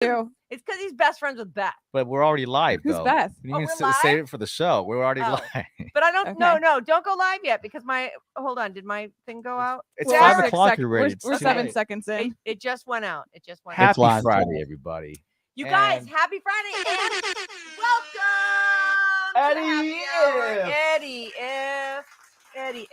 It's because he's best friends with Beth. But we're already live, Who's though. Beth? You Oh, mean we're live? save it for the show. We're already Oh. live. But I don't. Okay. No, don't go live yet because hold on. Did my thing go out? It's Well, 5 6 o'clock sec- already. We're It's 7 late. seconds in. It just went out. It just went out. Happy live. Friday, everybody. You guys, And- happy Friday and welcome Eddie to Happy Hour. If.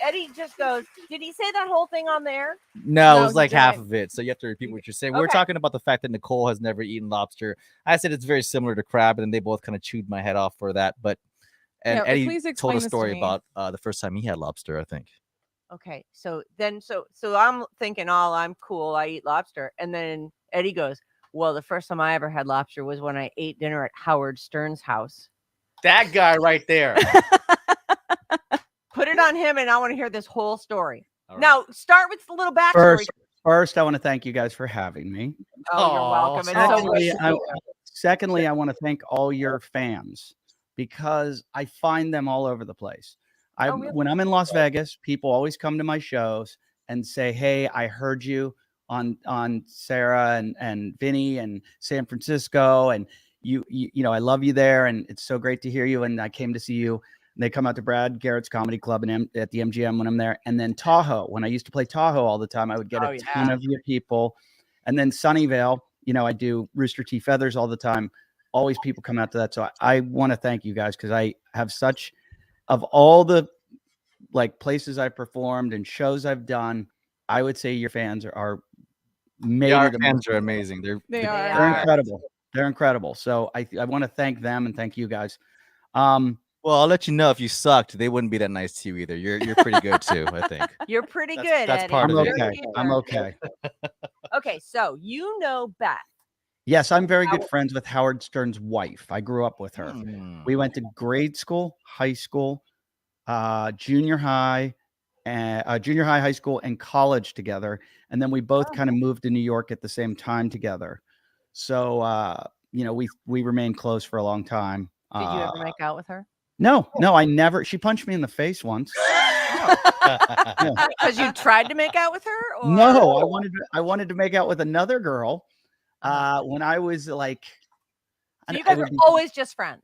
Eddie just goes, did he say that whole thing on there? No, No, it was he like half didn't. of it. So you have to repeat what you're saying. We were Okay. talking about the fact that Nicole has never eaten lobster. I said it's very similar to crab, and then they both kind of chewed my head off for that. But Yeah, but Eddie please told explain a this to story me. about the first time he had lobster, I think. Okay, so I'm thinking, I'm cool. I eat lobster. And then Eddie goes, well, the first time I ever had lobster was when I ate dinner at Howard Stern's house. That guy right there. Put it on him, and I want to hear this whole story. All right. Now, start with the little backstory. First, I want to thank you guys for having me. Oh, you're Aw, welcome. It's so Secondly, much- Secondly, I want to thank all your fans because I find them all over the place. really? When I'm in Las Vegas, people always come to my shows and say, "Hey, I heard you on Sarah and Vinny and San Francisco, and you know I love you there, and it's so great to hear you. And I came to see you." And they come out to Brad Garrett's Comedy Club at the MGM when I'm there, and then Tahoe. When I used to play Tahoe all the time, I would get a ton of you people, and then Sunnyvale. You know, I do Rooster T. Feathers all the time. Always people come out to that. So I want to thank you guys because I have such of all the like places I've performed and shows I've done. I would say your fans are maybe Our the fans are amazing. They They're are. incredible. They're incredible. So I want to thank them and thank you guys. Well, I'll let you know if you sucked, they wouldn't be that nice to you either. You're pretty good too, I think. You're pretty That's- good, that's Eddie. part I'm of it. okay. I'm okay. Okay, so you know Beth. Yes, I'm very good friends with Howard Stern's wife. I grew up with her. Hmm. We went to grade school, high school, junior high, high school, and college together. And then we both kind of moved to New York at the same time together. So, you know, we remained close for a long time. Did you ever make out with her? No, I never. She punched me in the face once. Because you tried to make out with her? Or? No, I wanted to make out with another girl when I was like, So you guys were always just friends.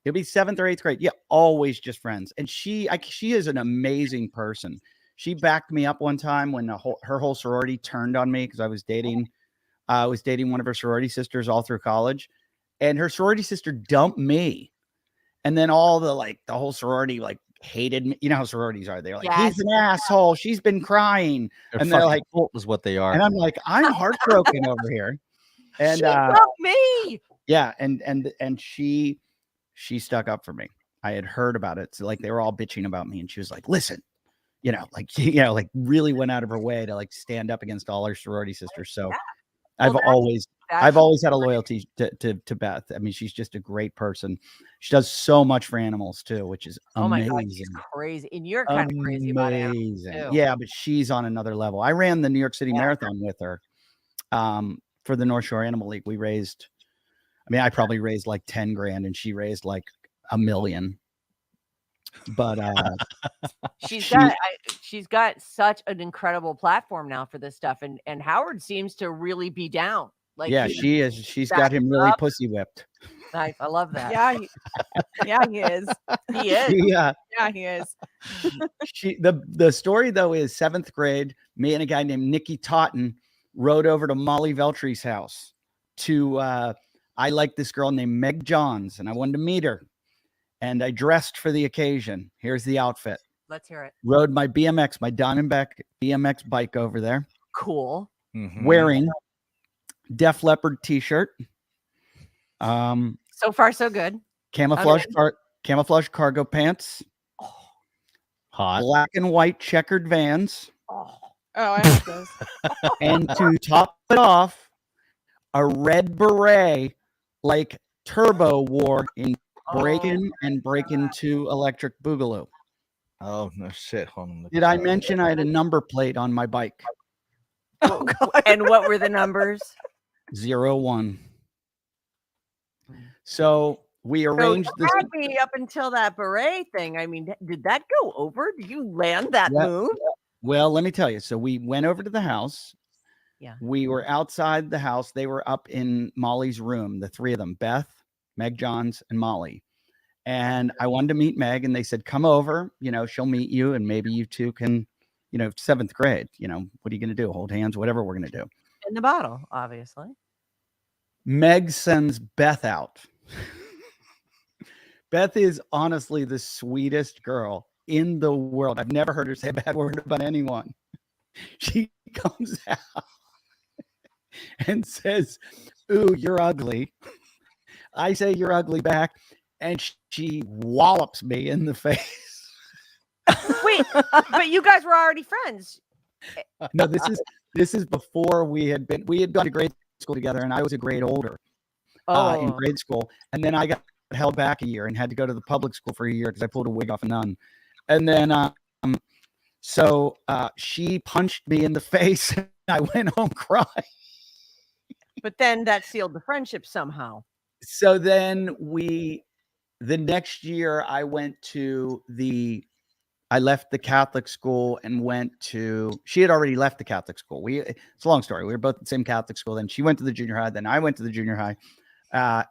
It'd be 7th or 8th grade. Yeah, always just friends. And she is an amazing person. She backed me up one time when her whole sorority turned on me because I was dating one of her sorority sisters all through college, and her sorority sister dumped me. And then the whole sorority hated me. You know how sororities are. They're like, Yes. he's an asshole. She's been crying. And they're like, cult is what they are. and I'm like, I'm heartbroken over here. And She dumped me. yeah, and she stuck up for me. I had heard about it. So like they were all bitching about me, and she was like, listen, really went out of her way to stand up against all her sorority sisters. So I've always had a loyalty to Beth. I mean, she's just a great person. She does so much for animals too, which is amazing. Oh my God, she's crazy. And you're kind of crazy about animals too. Yeah, but she's on another level. I ran the New York City Marathon with her for the North Shore Animal League. I probably raised like 10 grand and she raised like $1 million. But she's got such an incredible platform now for this stuff. And Howard seems to really be down. She is. She's got him really pussy whipped. Nice. I love that. Yeah, he is. He is. Yeah, he is. The story though is 7th grade. Me and a guy named Nicky Totten rode over to Molly Veltry's house to. I like this girl named Meg Johns, and I wanted to meet her. And I dressed for the occasion. Here's the outfit. Let's hear it. Rode my BMX, my Diamondback BMX bike over there. Cool. Mhm. Wearing Def Leppard t-shirt. So far, so good. Camouflage cargo pants. Hot. Black and white checkered Vans. Oh. I have those. And to top it off, a red beret like Turbo wore in Breakin' and Breakin' 2 Electric Boogaloo. Oh no shit! Hold on. Did I mention I had a number plate on my bike? Oh, God. And what were the numbers? 01. So we arranged this. Happy up until that beret thing. I mean, did that go over? Did you land that Yeah. move? Well, let me tell you. So we went over to the house. Yeah. We were outside the house. They were up in Molly's room, the three of them, Beth, Meg Johns, and Molly. And I wanted to meet Meg, and they said, come over, she'll meet you, and maybe you two can, 7th grade, what are you going to do? Hold hands, whatever we're going to do. In the bottle, obviously. Meg sends Beth out. Beth is honestly the sweetest girl in the world. I've never heard her say a bad word about anyone. She comes out and says, ooh, you're ugly. I say you're ugly back, and she wallops me in the face. Wait, but you guys were already friends. No, this is before we had gone to grade school together, and I was a grade older in grade school, and then I got held back a year and had to go to the public school for a year because I pulled a wig off a nun, and then so she punched me in the face, and I went home crying. But then that sealed the friendship somehow. So then the next year I left the Catholic school and she had already left the Catholic school. It's a long story. We were both at the same Catholic school. Then she went to the junior high. Then I went to the junior high.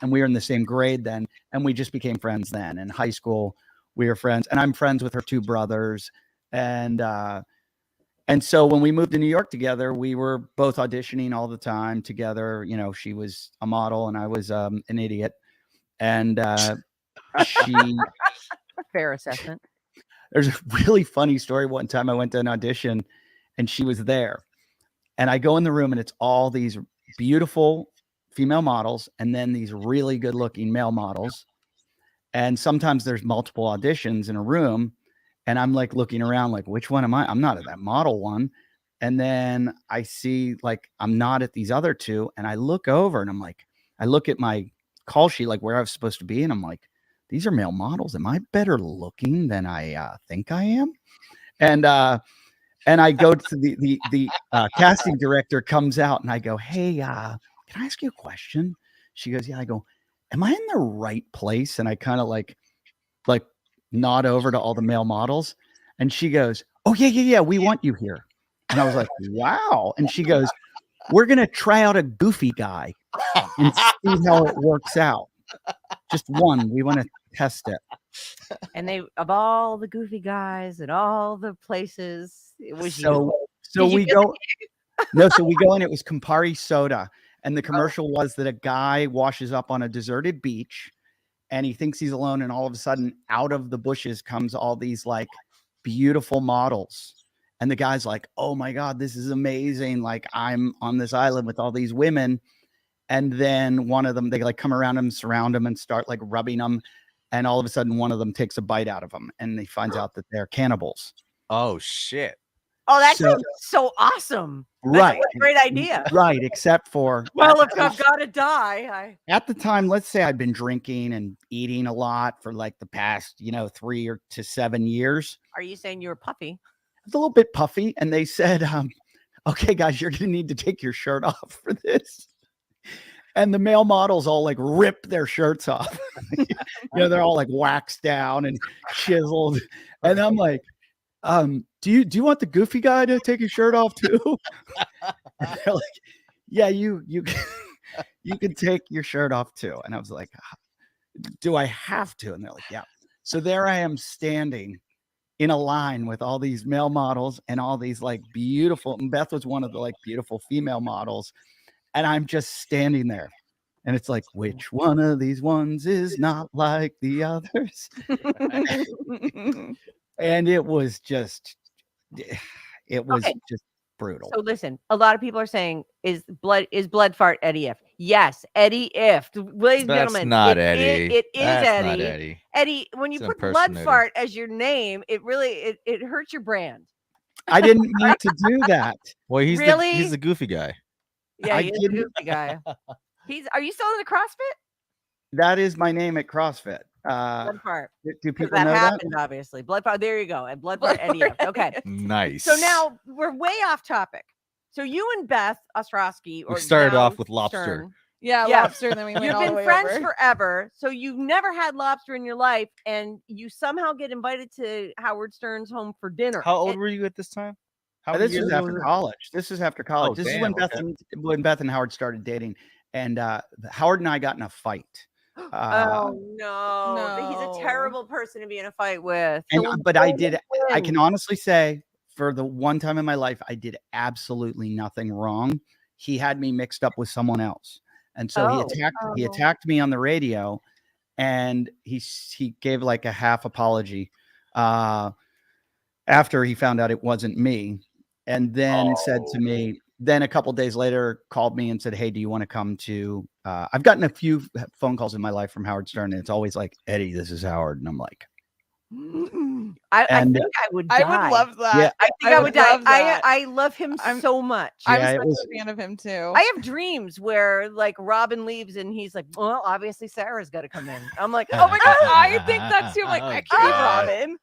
And we were in the same grade then. And we just became friends then. In high school, we were friends. And I'm friends with her two brothers. And so when we moved to New York together, we were both auditioning all the time together. She was a model and I was an idiot. And Fair assessment. There's a really funny story. One time I went to an audition and she was there. And I go in the room and it's all these beautiful female models and then these really good looking male models. And sometimes there's multiple auditions in a room. And I'm like looking around like, which one am I? I'm not at that model one. And then I see like, I'm not at these other two. And I look over and I'm like, I look at my call sheet, like where I was supposed to be. And I'm like, these are male models. Am I better looking than I think I am? And I go to the casting director comes out and I go, hey, can I ask you a question? She goes, yeah. I go, am I in the right place? And I kind of like nod over to all the male models. And she goes, oh, yeah. We want you here. And I was like, wow. And she goes, we're going to try out a goofy guy and see how it works out. Just one. We want to test it. And of all the goofy guys and all the places, it was so you. we go. No, so we go in. It was Campari soda, and the commercial was that a guy washes up on a deserted beach, and he thinks he's alone, and all of a sudden, out of the bushes comes all these like beautiful models, and the guy's like, "Oh my God, this is amazing! Like I'm on this island with all these women." And then one of them, they like come around him, surround him, and start like rubbing him. And all of a sudden, one of them takes a bite out of him, and he finds out that they're cannibals. Oh shit! Oh, that sounds so awesome! Right, that's a great idea. Right, except for well, if I've got to die, at the time, let's say I'd been drinking and eating a lot for like the past, 3 to 7 years. Are you saying you were puffy? I was a little bit puffy, and they said, "Okay, guys, you're gonna need to take your shirt off for this." And the male models all like rip their shirts off. They're all like waxed down and chiseled. And I'm like, do you want the goofy guy to take his shirt off too? And they're like, yeah, you can take your shirt off too. And I was like, do I have to? And they're like, yeah. So there I am standing in a line with all these male models and all these like beautiful, and Beth was one of the like beautiful female models. And I'm just standing there. And it's like, which one of these ones is not like the others? And it was just brutal. So listen, a lot of people are saying, is blood fart Eddie F? Yes, Eddie F. Ladies and gentlemen, not Eddie. It is That's Eddie. Not Eddie. Eddie, when you put blood fart as your name, it really it hurts your brand. I didn't mean to do that. Well, he's the goofy guy. Yeah, he's a goofy guy. Are you still in the CrossFit? That is my name at CrossFit. Blood fart. Do people that know happened, that? Obviously. Blood fart. There you go. And blood fart Eddie F. Okay. Nice. So now we're way off topic. So you and Beth Ostrowski, we started off with Lobster. Stern, Yeah, Lobster. And then we went you've all the been way friends over. forever. So you've never had lobster in your life, and you somehow get invited to Howard Stern's home for dinner. How old were you at this time? How This many is years ago after was it? college. This is after college. Oh, This is damn, okay. when Beth and Howard started dating, and Howard and I got in a fight. Oh no. He's No. a terrible person to be in a fight with. And, He'll but I did. I win. can honestly say, for the one time in my life, I did absolutely nothing wrong. He had me mixed up with someone else, and so he Oh. attacked me on the radio, and he gave like a half apology after he found out it wasn't me, and then said to me. Then a couple days later, called me and said, "Hey, do you want to come to?" I've gotten a few phone calls in my life from Howard Stern, and it's always like, "Eddie, this is Howard," and I'm like, I think I would die. I would love that. Yeah. I think I would die. love that. I love him so much. I'm Yeah, it such was- a fan of him too. I have dreams where like Robin leaves and he's like, well, obviously Sarah's got to come in. I'm like, oh my god, I think that's too. I'm like, I could be God. Robin.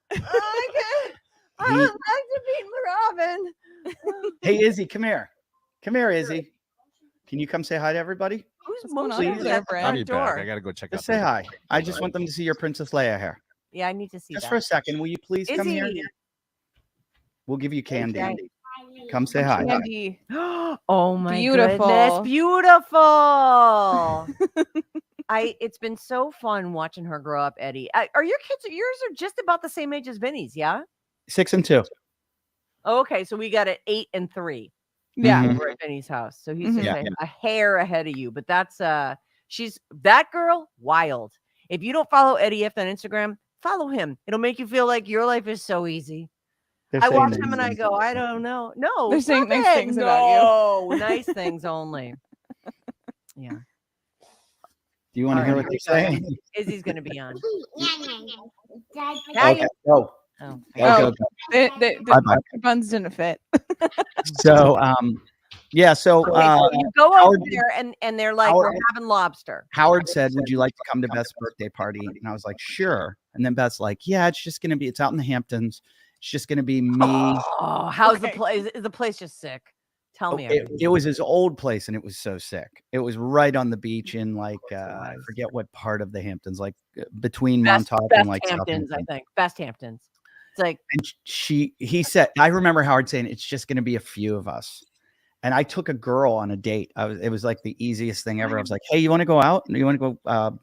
I would like to be Robin. "Hey, Izzy, come here, Izzy. Can you come say hi to everybody? Who's What's going on motioning over at there, the Brad? I'll front be back. door? I gotta go check Just out. say hi. I just want them to see your Princess Leia hair. Yeah, I need to see Just that. for a second, will you please come here? Izzy. We'll give you candy. Candy. Come say hi. Candy. Oh my Beautiful. goodness, beautiful. It's been so fun watching her grow up, Eddie. Are your kids? Yours are just about the same age as Vinny's, yeah? 6 and 2. Oh, okay, so we got it 8 and 3. Yeah. Mhm. Over at Vinny's house. So he's Mhm. just Yeah. a hair ahead of you. But that's she's that girl wild. If you don't follow Eddie F on Instagram, follow him. It'll make you feel like your life is so easy. They're I saying watch nice him and I things go, about I you. don't know. No, They're saying stop nice it. things about you. No, nice things only. Yeah. Do you want to All hear right, what here they're we go. saying? Izzy's gonna be on. Okay, go. Oh, Go, go, go. The Bye-bye. buns didn't fit. So, yeah. So, okay, so you go over Howard- there and they're like, Howard- we're having lobster. Howard said, "Would you like to come to Beth's birthday party?" And I was like, "Sure." And then Beth's like, "Yeah, it's just gonna be. It's out in the Hamptons. It's just gonna be me." Oh, how's the Okay. place? Is the place just sick? Tell me. It was his old place, and it was so sick. It was right on the beach in like I was. forget what part of the Hamptons, like between Best Montauk Best and like Hamptons, I Southampton. think. Best Hamptons. It's like, And he said, I remember Howard saying, "It's just going to be a few of us." And I took a girl on a date. It was like the easiest thing ever. I was like, "Hey, you want to go out? You want to go out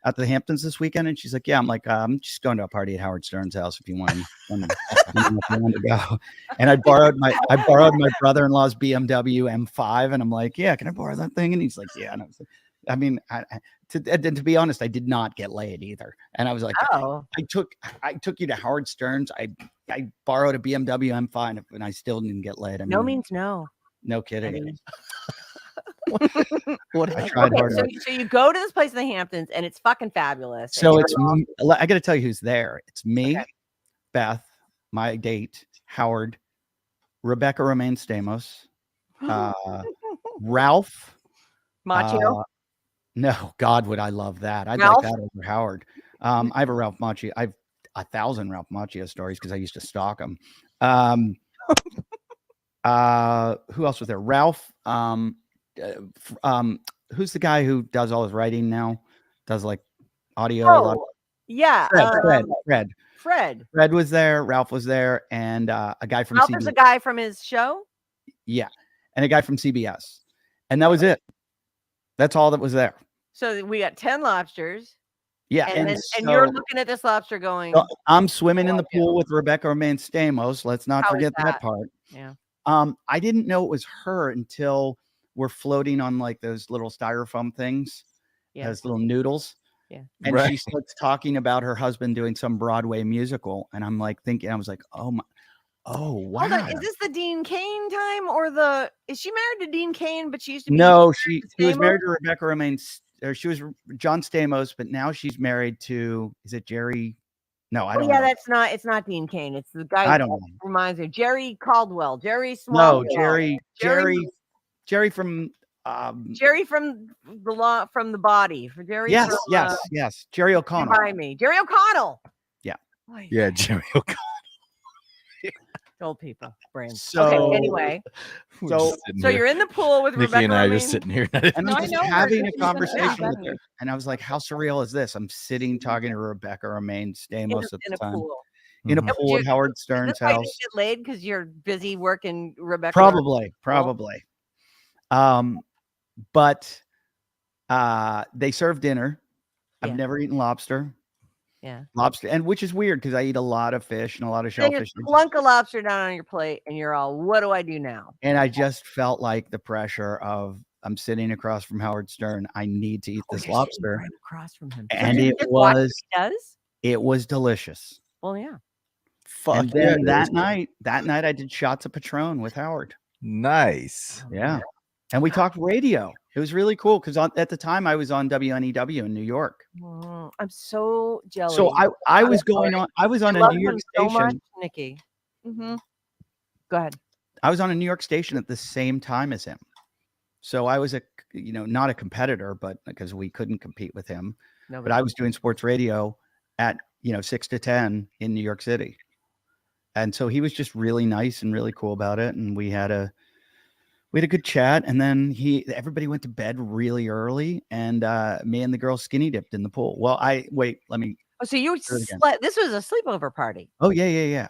to the Hamptons this weekend?" And she's like, "Yeah." I'm like, "I'm just going to a party at Howard Stern's house if you want to go." And I borrowed my brother-in-law's BMW M5, and I'm like, "Yeah, can I borrow that thing?" And he's like, "Yeah." And I was like, I mean, to be honest, I did not get laid either. And I was like, oh, I took you to Howard Stern's. I borrowed a BMW M5 and I still didn't get laid. I mean, no means no. no kidding. Eddie. What? I tried Okay, hard. so you go to this place in the Hamptons and it's fucking fabulous. So and it's I got to tell you who's there. It's me, Okay. Beth, my date, Howard, Rebecca Romaine Stamos, Ralph. Machio. No, God, would I love that? I'd Ralph? like that over Howard. I have a Ralph Macchio. I've 1,000 Ralph Macchio stories because I used to stalk him. Who else was there? Ralph. Who's the guy who does all his writing now? Does like audio a lot. Oh, yeah. Fred. Fred. Was there. Ralph was there, and a guy from Ralph is CBS. a guy from his show. Yeah, and a guy from CBS, and that was it. That's all that was there. So we got 10 lobsters. Yeah, And so- you're looking at this lobster going, so I'm swimming in the like it. pool with Rebecca Romaine Stamos. Let's not How is forget that that? part. yeah. I didn't know it was her until we're floating on like those little styrofoam things, Yeah. those little noodles. Yeah. And she Right. starts talking about her husband doing some Broadway musical. And I'm like thinking, I was like, oh wow. Hold on, is this the Dean Cain time or is she married to Dean Cain, but she used to be No, she was Stamos? married to Rebecca Romaine, or she was John Stamos, but now she's married to, is it Jerry? No, I Oh, don't yeah, know. it's not Dean Cain. It's the guy I don't know. reminds me. Jerry Caldwell. Jerry Small. No, Jerry from Jerry from the body. For Jerry. yes, from, yes. Jerry O'Connell. Behind me. Jerry O'Connell. Yeah. Boy, Yeah, Jimmy. Okay. old people. Brains. So- okay, anyway. We're So- just sitting So here. you're in the pool with Nikki Rebecca and I are Romaine. just sitting here. And No, I'm I just know her. having a She's been around conversation with better. her. And I was like, how surreal is this? I'm sitting talking to Rebecca Romaine in Stamos at a the time. pool. in a Mhm. Yep, pool at Howard Is Stern's this why you house. didn't get laid because you're busy working Rebecca? Probably. But they serve dinner. Yeah. I've never eaten lobster. Yeah. Lobster, and which is weird because I eat a lot of fish and a lot of Then you shellfish. plunk a lobster down on your plate, and you're all, "What do I do now?" And I just felt like the pressure of I'm sitting across from Howard Stern. I need to eat Oh, this you're sitting lobster, right across from him, so and you it just watch what was he does. delicious. Well, yeah. Fuck And yeah, then it that is. night I did shots of Patron with Howard. Nice. Yeah. And we talked radio. It was really cool because at the time I was on WNEW in New York. I'm so jealous. So I was going on. I was on I a love New York him so much, station. Nikki. Mm-hmm. Go ahead. I was on a New York station at the same time as him. So I was not a competitor, but because we couldn't compete with him. But I was doing sports radio at 6 to 10 in New York City. And so he was just really nice and really cool about it. And we had a good chat. And then everybody went to bed really early. And me and the girl skinny dipped in the pool. Well, let me. Oh, so you do it again. slept? This was a sleepover party. Oh, yeah.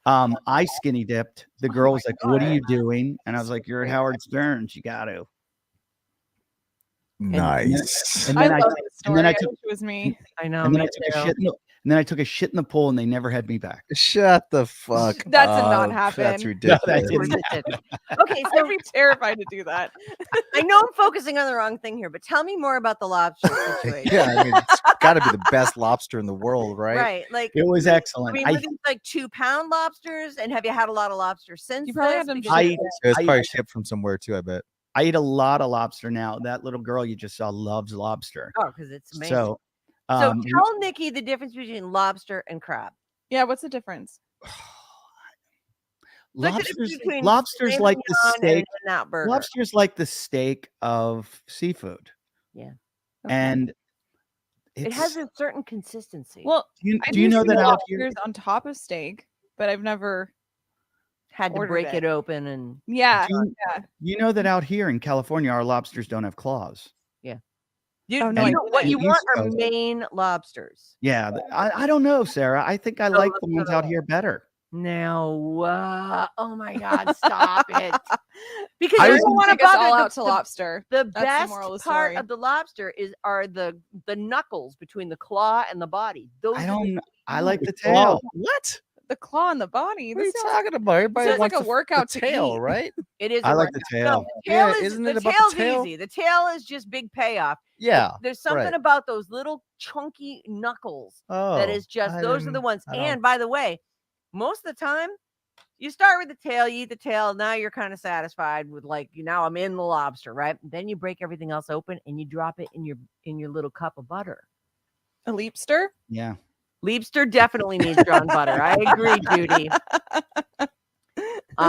I skinny dipped. The girl was like, "What are you doing?" And I was like, "You're at Howard Stern's. You got to." Nice. And I then love this story. then I I took- wish it was me. I know. and then me I took too. a shit. And then I took a shit in the pool, and they never had me back. Shut the fuck That did not up. That's happen. ridiculous. that Of course didn't it didn't. Okay, so I'd be terrified to do that. I know I'm focusing on the wrong thing here, but tell me more about the lobster situation. Yeah, I mean, it's got to be the best lobster in the world, right? Right. Like, It was I excellent. mean, were these like 2-pound lobsters? And have you had a lot of lobster since? You probably this? had them Because- shipped. It was I- probably shipped from somewhere too, I bet. I eat a lot of lobster now. That little girl you just saw loves lobster. Oh, because it's amazing. So, So tell Nikki the difference between lobster and crab. Yeah, what's the difference? Like the difference between lobster's like the Flamin' Yon and steak. an In-N-Out burger. Lobster's like the steak of seafood. Yeah. Okay. And It has a certain consistency. Well, do you know that out here? lobsters on top of steak, but I've never. had to ordered break it. it open and Yeah, You know that out here in California, our lobsters don't have claws. you, Oh, no, you I know, what you didn't. want are East Coast. Maine lobsters. Yeah, I don't know, Sarah. I think I So like let's the ones go. out here better. Now, oh my God, stop it! Because I you was don't gonna want to take us all bother out to lobster. The the best moral of the part story. of the lobster are the knuckles between the claw and the body. Those I are don't. I Ooh, like the Oh, tail. what? The claw in the body. What are you This sounds, talking about? Everybody sounds like wants a workout the to tail, eat. right? it is. I a like workout. the No, tail. the tail Yeah, is isn't the it about the tail's tail? easy. The tail is just big payoff. Yeah. There's something right. about those little chunky knuckles Oh, that is just I those are the didn't- ones. I don't- And by the way, most of the time, you start with the tail, you eat the tail. Now you're kind of satisfied with now I'm in the lobster, right? Then you break everything else open and you drop it in your little cup of butter. a leapster. Yeah. Lobster definitely needs drawn butter. I agree, Judy.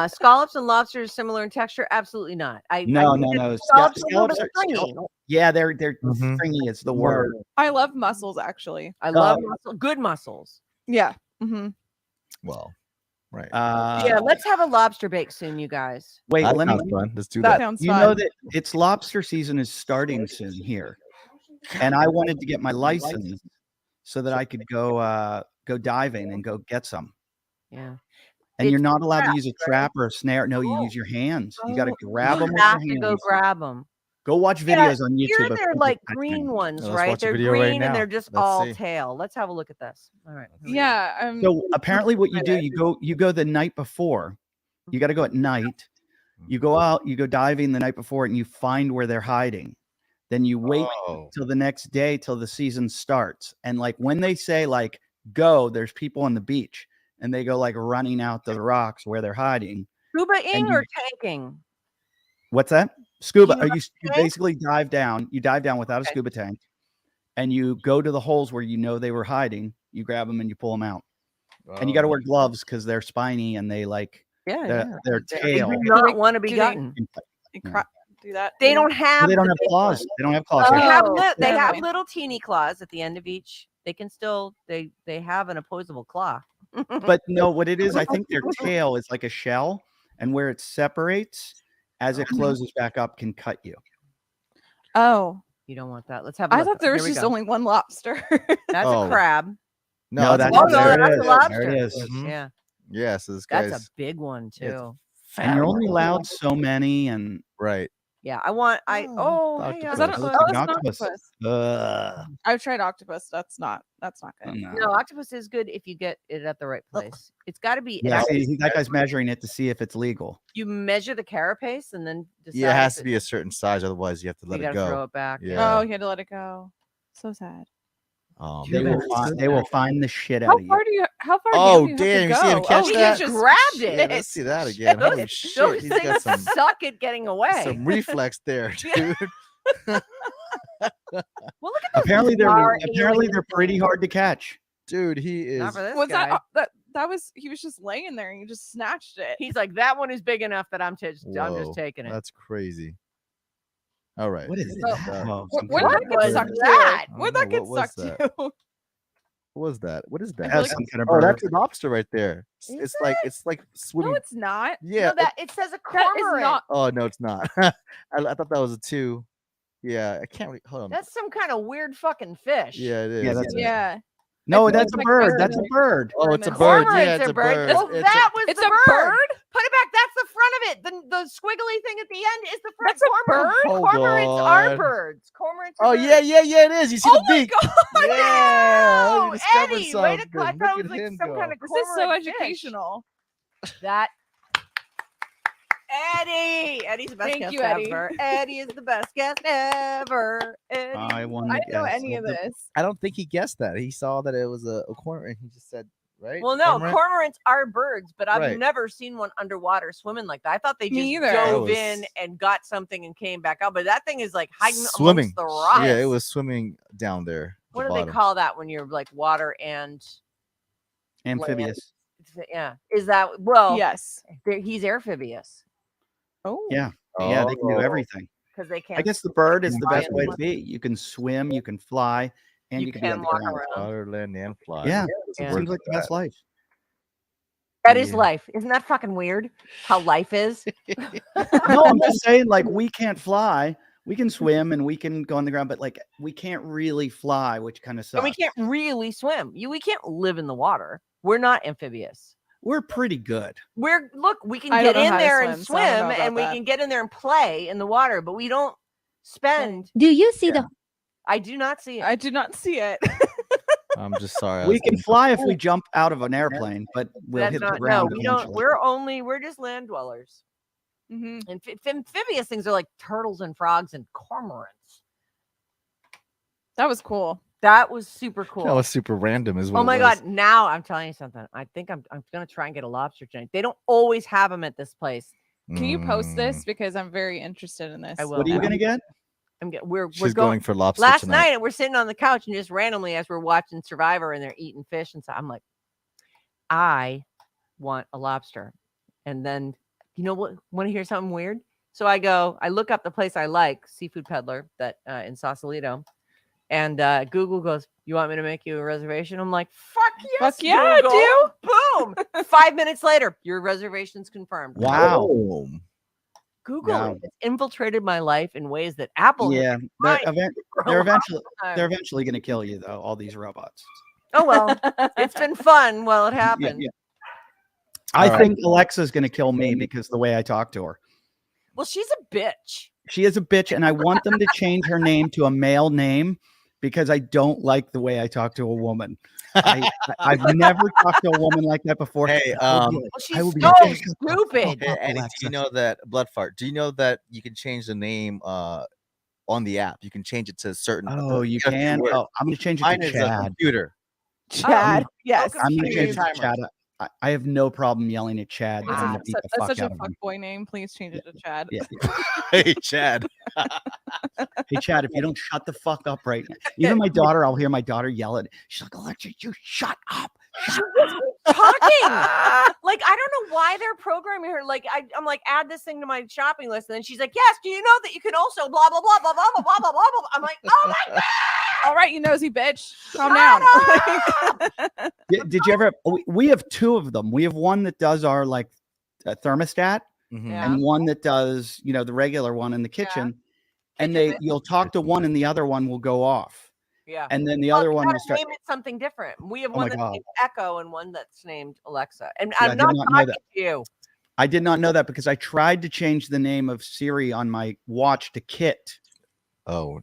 Scallops and lobsters similar in texture? Absolutely not. No. Scallops are a little Scallops bit are stringy. yeah, they're Mhm. stringy is the word. I love mussels, actually. I love good mussels. Yeah. Mm-hmm. Well, right. Yeah, let's have a lobster bake soon, you guys. Wait, That let me. sounds fun. Let's do That that. sounds You fun. know that it's lobster season is starting soon here, and I wanted to get my license so that I could go diving and go get some. Yeah. And you're It's not allowed to traps, use a trap or a snare. No, you use your hands. You got to grab them You with have your to go hands. grab them. Go watch Yeah, videos on YouTube. Here of they're people like catching green them. ones, Let's right? watch a They're video right green now. and they're just Let's all see. tail. Let's have a look at this. All right. here we go. Yeah. So apparently, what you do, you go the night before. You got to go at night. You go out, you go diving the night before, and you find where they're hiding. Then you wait Oh. till the next day till the season starts. And when they say go, there's people on the beach, and they go running out to the rocks where they're hiding. Scuba-ing you- or tanking? What's that? Scuba. Do you You tank? basically dive down. You dive down without a scuba tank, and you go to the holes where you know they were hiding. You grab them and you pull them out. And you got to wear gloves because they're spiny and they Yeah, their They tail. do not want to be do they- gotten. Do that. They don't have. They don't the have big claws. ones. They don't have claws. They Oh, have they never have mind. little teeny claws at the end of each. They can still they have an opposable claw. But no, what it is, I think their tail is like a shell, and where it separates as it closes back up can cut you. Oh, You don't want that. Let's have. A I look. thought there was Here we just go. only one lobster. That's Oh. a crab. No, that's that's Oh a no, there lobster. it that's a is. lobster. There it is. Mhm. Yeah, Yeah, so this that's guy's a big one yeah, it's too. And you're only fat. allowed so many, and Right. Yeah, I want. Oh, Hey, octopus. Is that it a, looks oh, like an it's an octopus. octopus. I've tried octopus. That's not good. No. No, octopus is good if you get it at the right place. It's got to be. Yeah, it see, that guy's measuring it to see if it's legal. You measure the carapace and then decide. Yeah, it has if to be a certain size, otherwise you have to You let it gotta go. throw it back. Yeah. Oh, he had to let it go. So sad. Oh, They man. will find the shit How out of you. far do you? How far Oh, down do you damn, you have see to him go? catch Oh, he that? just Grabbed it. Yeah, let's see that again. Those, Holy shit, those he's got things some suck at getting away. some reflex there, dude. Well, look at those Apparently bizarre they're alien pretty things. hard to catch. Dude, he Not is. for this Was guy. that was he was just laying there and you just snatched it. He's like, that one is big enough that I'm just Whoa, taking it. That's crazy. All right. What is Oh, that? Oh, some Where'd kind that of get was sucked bird. that? to? Where'd I that don't know, get what was sucked that? to? What was that? What is that? That's like- some kind of Oh, bird. that's a lobster right there. Is It's it? like swimming. No, it's not. Yeah. No, that it says a That cormorant. is not. Oh no, it's not. I thought that was a 2. Yeah, I can't. Hold on. That's some kind of weird fucking fish. Yeah, it is. Yeah, that's Yeah. No, I think that's it's a like bird. bird. That's a bird. Oh, it's a Cormorants. bird. Cormorants Yeah, it's are a birds. bird. Well, It's that was It's the a bird. Put it back. That's the front of it. The squiggly thing at the end is the front. That's a bird? Hold Cormorants are on. birds. Cormorants are Oh birds. yeah, it is. You see Oh the my beak? god! Yeah, Oh, you discovered Eddie, way to something. cut. I Look thought it at was like him some go. kind of This is so cormorant fish. educational. That Eddie's the best Thank guest you, Eddie. ever. Eddie is the best guest ever. Eddie. I won I the didn't know guess. any of this. I don't think he guessed that. He saw that it was a cormorant. He just said, right? Well, no, Cormorant? cormorants are birds, but I've Right. never seen one underwater swimming like that. I thought they just Me either. dove That in was- and got something and came back out, but that thing is like hiding Swimming. amongst the rocks. Yeah, it was swimming down there. at What the do they bottom. call that when you're like water and Amphibious. yeah? Is that well? Yes. He's amphibious Oh. Yeah. Yeah, they can do Oh. everything. because they can't. I guess the bird is the fly best in way the to be. You can swim, you can fly, and You you can be can on the walk ground. around. Water, land, and fly. Yeah, It's a Yeah. word seems like for the best life. That is Yeah. life. Isn't that fucking weird? How life is. No, I'm just saying, like, we can't fly. We can swim and we can go on the ground, but like we can't really fly, which kind of sucks. And we can't really swim. We can't live in the water. We're not amphibious. We're pretty good. We can I get don't know in how to there and swim, so I don't swim know and about we that. can get in there and play in the water, but we don't spend. Do you see the I do not see it. I did not see it. I'm just sorry. I We was can being- fly if we jump out of an airplane, but we'll That's hit the not, no, ground we don't. eventually. We're just land dwellers. hmm And amphibious things are like turtles and frogs and cormorants. That was cool. That was super cool. That was super random, is what Oh it my was. god! Now I'm telling you something. I think I'm gonna try and get a lobster tonight. They don't always have them at this place. Can you post Mm. this because I'm very interested in this? I will. What are you now. gonna get? We're She's going going for lobster last tonight. night. We're sitting on the couch and just randomly as we're watching Survivor and they're eating fish and so I'm like, I want a lobster. And then you know what? Want to hear something weird? So I look up the place I like, Seafood Peddler, that in Sausalito, and Google goes, "You want me to make you a reservation?" I'm like, "Fuck yes, Fuck yeah, Google." Boom! 5 minutes later, your reservation's confirmed. Wow. Oh. Google Wow. has infiltrated my life in ways that Apple has Yeah, tried they're, for a they're long eventually time. they're eventually gonna kill you though. All these robots. Oh well, it's been fun while it happened. Yeah. I All right. think Alexa's gonna kill me because the way I talk to her. Well, she's a bitch. She is a bitch, and I want them to change her name to a male name because I don't like the way I talk to a woman. I've never talked to a woman like that before. Hey, Well, I she's will be so like, stupid. Hey, Eddie, do you know that blood fart? Do you know that you can change the name on the app? You can change it to a certain. Oh, you just a can. word. Oh, I'm gonna change it Mine to is a Chad. computer. Chad. Yes. I'm I'm gonna Computer change it to timer. Chad. I have no problem yelling at Chad. That's, I'm Ah, gonna beat the that's fuck such a out of him. fuckboy name. Please change it to Chad. Yeah. Hey, Chad. Hey, Chad, if you don't shut the fuck up right now. Even my daughter, I'll hear my daughter yell at. She's like, Alexa, you shut up. Shut Talking. Like, I don't know why they're programming her. Like, I'm like, add this thing to my shopping list. And then she's like, yes, do you know that you can also blah, blah, blah, blah, blah, blah, blah, blah, blah, blah. I'm like, oh my God. All right, you nosy bitch. Calm Shut down. up! Did you ever? We have two of them. We have one that does our like thermostat, Mhm. Yeah. and one that does the regular one in the kitchen. And Kitchen you'll talk to one, and the other one will go off. Yeah. And then the Well, other you one gotta will start. name it something different. We have Oh one my that's God. named Echo and one that's named Alexa. And Yeah, I I'm did not not know talking that. to you. I did not know that because I tried to change the name of Siri on my watch to Kit. Oh,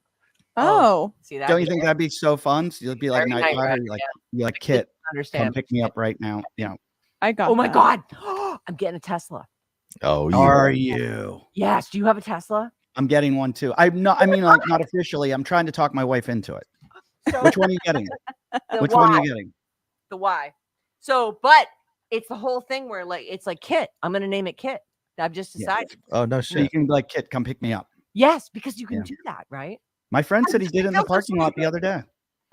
Oh, See that? Don't you think that'd be so fun? So you'll be like Very Night Knight Rider, Rider, you're like Kit, come Understand? pick me up right now. Yeah. I got Oh my that. God. I'm getting a Tesla. oh, you. Are you? Yes. Do you have a Tesla? I'm getting one too. I'm not. I mean, like not officially. I'm trying to talk my wife into it. So Which one are you getting? the Which one are why? you getting? The why? So, but it's the whole thing where like it's like Kit. I'm gonna name it Kit. I've just Yeah. decided. Oh no So you shit. can be like Kit, come pick me up. Yes, because you can Yeah. do that, right? My friend I said he just did it in think the that's so parking lot the stupid. other day.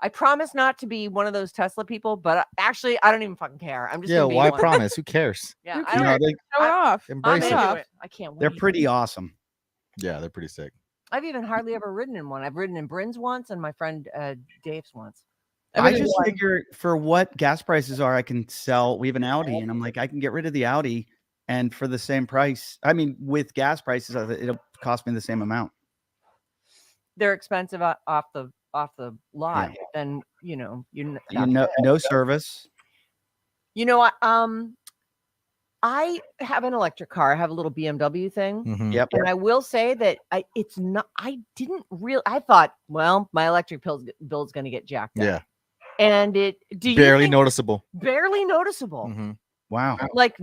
I promise not to be one of those Tesla people, but actually, I don't even fucking care. I'm just Yeah, gonna be why one. promise? Who cares? Yeah, Who I don't. No, they, Show it off. I'm Embrace Show it. it into off. it. I can't wait. they're pretty awesome. Yeah, they're pretty sick. I've even hardly ever ridden in one. I've ridden in Bryn's once and my friend Dave's once. I've I been just one. figure for what gas prices are, I can sell. We have an Audi, and I'm like, I can get rid of the Audi, and for the same price. I mean, with gas prices, it'll cost me the same amount. They're expensive off the lot. Yeah. Then you know You know, no service. You know what? I have an electric car. I have a little BMW thing. Mhm. Yep. And I will say that it's not. I didn't really. I thought, well, my electric bill's going to get jacked up. Yeah, And it barely think noticeable. barely noticeable. Mhm. Wow. Like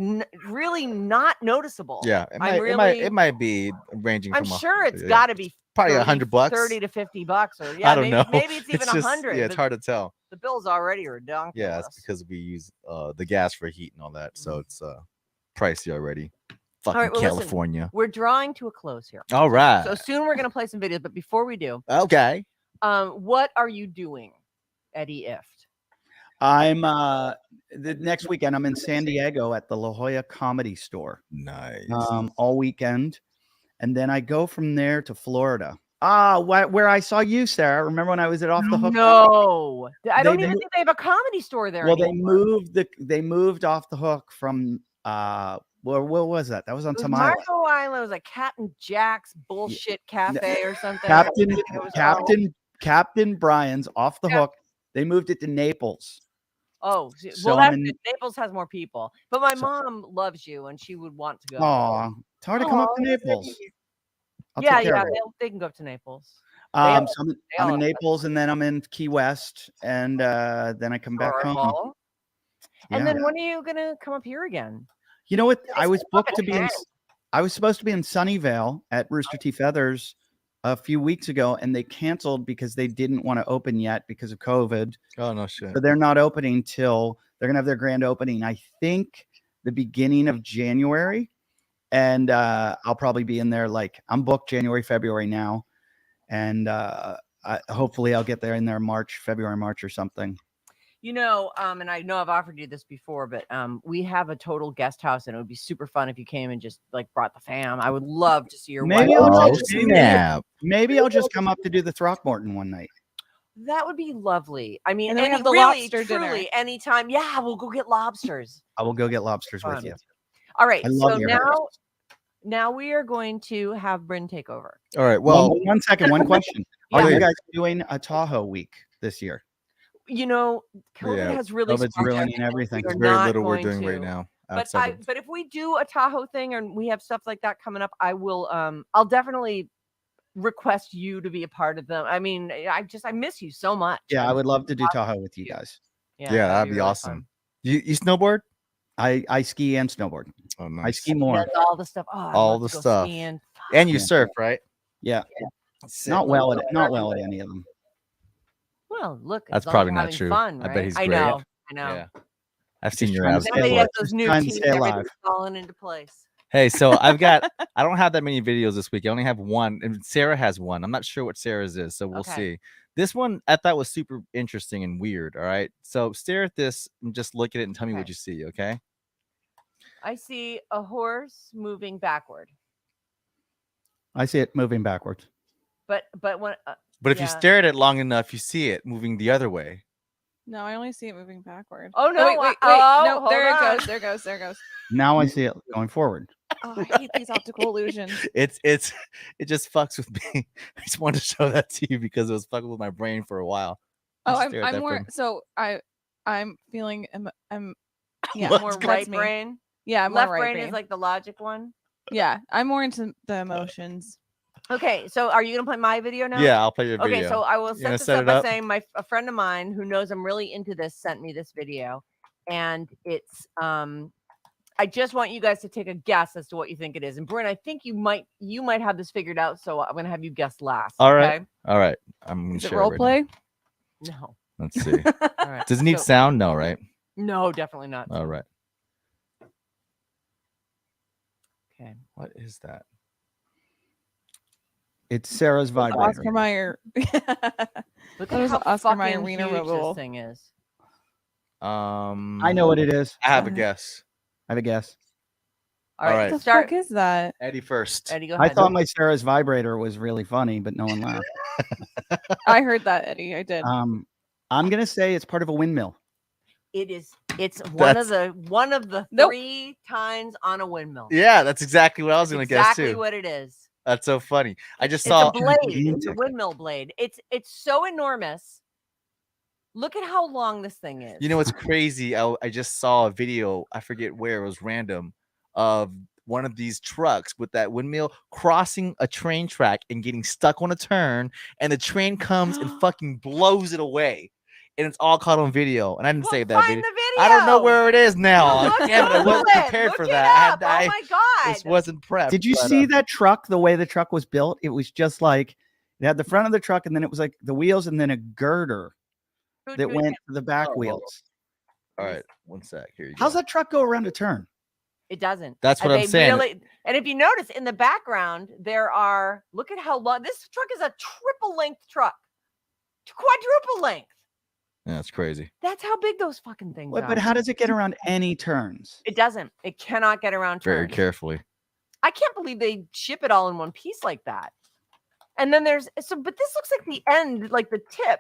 really not noticeable. Yeah, it I'm might be ranging I'm from. sure it's yeah, got to be probably 30, $100. 30 to $50, or yeah, I don't know. maybe it's even just, 100. Yeah, it's hard to tell. The bill's already ridiculous. Yeah, it's because we use the gas for heat and all that, so it's pricey already. Fucking right, well, listen. California. We're drawing to a close here. All right. So soon we're gonna play some videos, but before we do, Okay. what are you doing, Eddie Ift? I'm the next weekend. I'm in San Diego at the La Jolla Comedy Store. Nice. All weekend, and then I go from there to Florida. Where I saw you, Sarah. Remember when I was at Off the Hook? No, I don't They even mo- think they have a comedy store there. Well, anymore. they moved Off the Hook from where was that? That was on It was some island. Marco Island. It was like Captain Jack's bullshit cafe or something. Captain I think it was called. Captain Brian's Off the Hook. They moved it to Naples. Oh, So well, I'm that's in- good. Naples has more people, but my So- mom loves you, and she would want to go. Aw, it's hard to come up to Aw, Naples. I'll yeah, take care yeah, of it. they can go up to Naples. So all I'm in have Naples, and then I'm in Key West, and then I come back home. Adorable. And Yeah. then when are you gonna come up here again? You know what? I It's was booked to be in. fucking I was supposed to be in Sunnyvale at Rooster Teeth Feathers a few weeks ago, and they canceled because they didn't want to open yet because of COVID. Oh no shit. So they're not opening till they're gonna have their grand opening. I think the beginning of January, and I'll probably be in there. Like I'm booked January, February now, and hopefully I'll get there in there February, March or something. You know, and I know I've offered you this before, but we have a total guest house, and it would be super fun if you came and just like brought the fam. I would love to see your Maybe wife. I'll Oh just- snap. Maybe I'll just come up to do the Throckmorton one night. That would be lovely. I mean, And then we any, have the really, lobster dinner. truly, anytime. Yeah, we'll go get lobsters. I will go get lobsters with Fun. you. All right, I love so your house. now we are going to have Bryn take over. All right. Well, Well, one second, one question. Yeah. Are you guys doing a Tahoe week this year? You know, COVID Yeah, has really COVID's sparked ruining everything. We're it's very not little we're going doing right to. now. But outside of- but if we do a Tahoe thing and we have stuff like that coming up, I will I'll definitely request you to be a part of them. I mean, I miss you so much. Yeah, I would love to do Tahoe with you guys. Yeah, that'd be really awesome. fun. You snowboard? I ski and snowboard. Oh I nice. ski He more. does all the stuff. Oh, I'd All love the to go stuff. skiing. And you Yeah. surf, right? Yeah, Sick. not well at any of them. Well, look, as That's long as probably you're not having true. Fun, I bet right? he's I great. know. Yeah. I've seen Just your trying to abs stay Somebody before. has those new Trying to teeth, stay alive. everything's falling into place. Hey, so I don't have that many videos this week. I only have one, and Sarah has one. I'm not sure what Sarah's is, so we'll Okay. see. This one I thought was super interesting and weird. All right. So stare at this and just look at it and tell me what Okay. you see, okay? I see a horse moving backward, I see it moving backwards. but when But if you Yeah. stare at it long enough, you see it moving the other way. No, I only see it moving backward. Oh, no, wait. oh, No, there it hold goes. There goes. There goes. Now I see it going forward. Oh, I hate these optical illusions. It just fucks with me. I just wanted to show that to you because it was fucking with my brain for a while. Oh, Stare at I'm that more. from- So I'm feeling. I'm. Yeah, What? More that's right me. brain. Yeah, more Left right brain is like the logic one. Yeah, I'm more into the emotions. Okay, so are you gonna play my video now? Yeah, I'll play your video. Okay, so I will You gonna set this set up it by up? saying a friend of mine who knows I'm really into this sent me this video, and it's I just want you guys to take a guess as to what you think it is. And Bryn, I think you might have this figured out, so I'm gonna have you guess last. All right. Okay? All right. I'm gonna Is it share role right play? No. now. Let's see. All right. Does it need So- sound? No, right? No, definitely not. All right. Okay. What is that? It's Sarah's vibrator. Oscar Mayer. Look That at was how Oscar Mayer fucking Wiener huge removal. this thing is. I know what it is. I have a guess. I have a guess. All right. right. What the Start. fuck is that? Eddie first. Eddie, go I ahead. thought my Sarah's vibrator was really funny, but no one laughed. I heard that, Eddie. I did. I'm gonna say it's part of a windmill. It is. It's one of the Nope. 3 tines on a windmill. Yeah, that's exactly what I was gonna Exactly guess too. what it is. That's so funny. I just It's saw. a blade. It's a windmill blade. It's so enormous. Look at how long this thing is. You know what's crazy? I just saw a video. I forget where it was random of one of these trucks with that windmill crossing a train track and getting stuck on a turn, and the train comes and fucking blows it away, and it's all caught on video. And I didn't Well, save that find video. the video. I don't know where it is now. Look, Damn it! I Google wasn't it. prepared Look for it that. up. Oh my god! This wasn't prepped. Did you but, see that truck? The way the truck was built, it was just like it had the front of the truck, and then it was like the wheels, and then a girder that went to the back Oh, wheels. All right, one sec. Here you go. How's that truck go around a turn? It doesn't. That's what I'm They saying. And if you notice in the background, there are. Look at how long this truck is. A triple length truck, quadruple length. Yeah, that's crazy. That's how big those fucking things But are. how does it get around any turns? It doesn't. It cannot get around Very turns. carefully. I can't believe they ship it all in one piece like that. And then but this looks like the end, like the tip.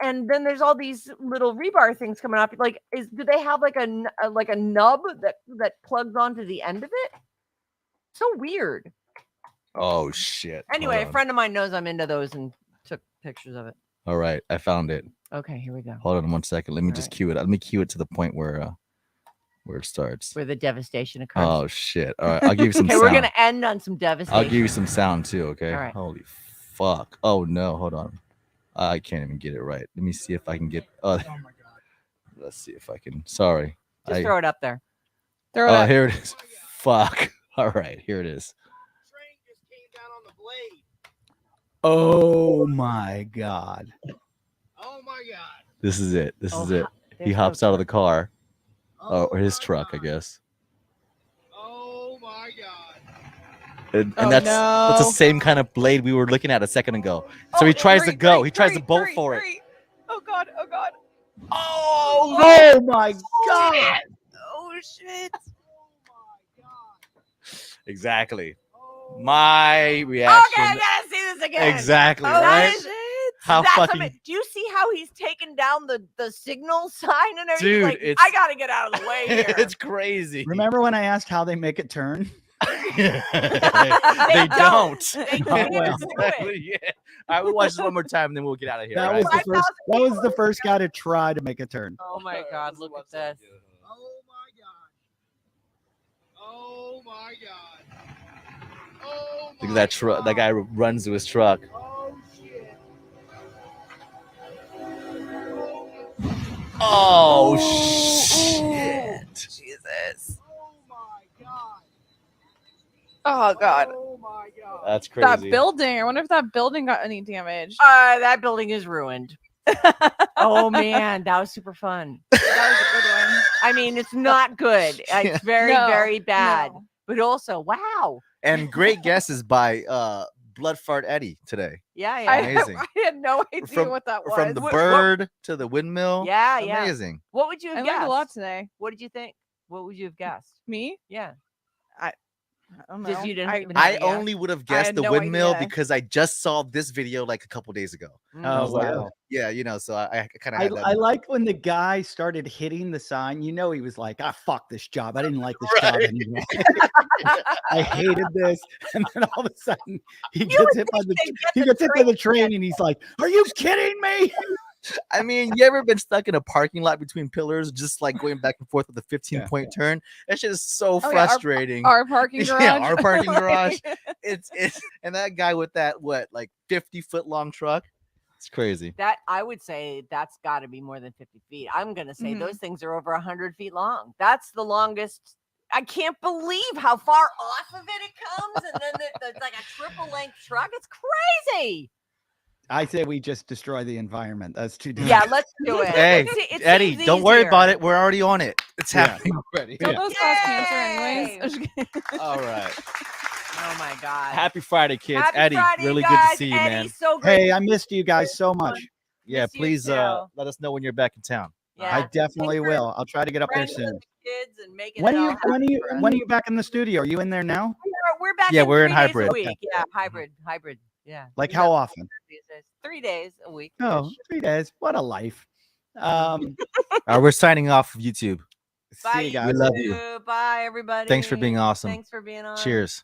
And then there's all these little rebar things coming up. Like, do they have like a nub that plugs onto the end of it? So weird. Oh shit. Anyway, Hold a on. friend of mine knows I'm into those and took pictures of it. All right, I found it. Okay, here we go. Hold on one second. Let me All just right. cue it. Let me cue it to the point where it starts. Where the devastation occurs. Oh shit! All right, I'll give you some. Okay, sound. we're gonna end on some devastation. I'll give you some sound too. Okay. All right. Holy fuck! Oh no! Hold on. I can't even get it right. Let me see if I can get. Oh my god. Let's see if I can. Sorry. Just throw it up there. Throw it Oh, up. here it is. Fuck. All right, here it is. Train just came down on the blade. Oh my god! Oh my god. This is it. This Oh, is it. He there's hops no out of the car, or my his truck, I God. guess. Oh my god. And Oh, that's the no. same kind of blade we were looking at a second ago. So he Oh, tries to hurry, go. hurry, He tries to hurry, bolt hurry, for it. hurry. Oh god! Oh god! Oh my god! Oh shit! Oh my god. Exactly. Oh My reaction. Okay, I gotta see this again. Exactly. Oh, right? shit. How That's fucking amazing. Do you see how he's taken down the signal sign and everything? Dude, Like, it's- I gotta get out of the way here. it's crazy. Remember when I asked how they make it turn? they don't. don't. They Oh, can't well. do it. Yeah. All right, we'll watch this one more time, and then we'll get out of here. That right? was the first. That was the first guy to try to make a turn. Oh my god, look at this. Oh my god. Oh my god. Oh Look my at that truck. That guy runs to his truck. Oh shit. Oh shit! Jesus. Oh my god. Oh god! Oh my god. That's crazy. That building. I wonder if that building got any damage. That building is ruined. Oh man, that was super fun. That was a good one. I mean, it's not good. It's very, No, very bad. no. But also, wow. And great guesses by Blood Fart Eddie today. Yeah, I, yeah. Amazing. I had no idea From- what that was. From the What- bird to the windmill. Yeah, yeah. Amazing. What would you I have learned guessed? a lot today. What did you think? What would you have guessed? Me? Yeah. I don't know. Just you didn't even I have a guess? only would have I guessed had the no windmill idea. because I just saw this video like a couple days ago. Mm. I was like, wow. yeah, you know, so I kind of had that. I liked when the guy started hitting the sign. You know, he was like, "Ah, fuck this job. I didn't like this job Right. anymore. I hated this." And then all of a sudden, he You gets would hit by think the they'd get he the gets hit by the train train, and he's like, "Are you kidding me?" I I mean, you ever been stuck in a parking lot between pillars, just like going back and forth with a 15-point turn? That shit is so Oh, yeah, frustrating. Our parking garage. Yeah, our parking Like- garage. It's and that guy with that like 50-foot long truck. It's crazy. That I would say that's got to be more than 50 feet. I'm gonna say Mhm. those things are over 100 feet long. That's the longest. I can't believe how far off of it comes, and then it's like a triple length truck. It's crazy. I say we just destroy the environment. That's too dangerous. Yeah, let's do it. Hey, It Eddie, seems don't worry about easier. it. We're already on it. It's Yeah. happening already. Don't Yeah. those cause cancer anyways? Yay! I'm just kidding. All right. Oh my god. Happy Friday, kids. Happy Eddie, Friday, really you good guys. to see you, Eddie, man. so great. Hey, I missed you guys so much. Yeah, Miss you please too. let us know when you're back in town. Yeah. I definitely Thanks for will. I'll try to get up there friends with soon. the kids and making When it are you all happen for us. when are you back in the studio? Are you in there now? We're back. Yeah, in we're in 3 days hybrid. a week. Yeah, hybrid. Yeah. Like We how got often? these days. 3 days a week. Oh, 3 days. What a life. All right, we're signing off of YouTube. Bye, See you guys. We love you. YouTube. Bye, everybody. Thanks for being awesome. Thanks for being on. Cheers.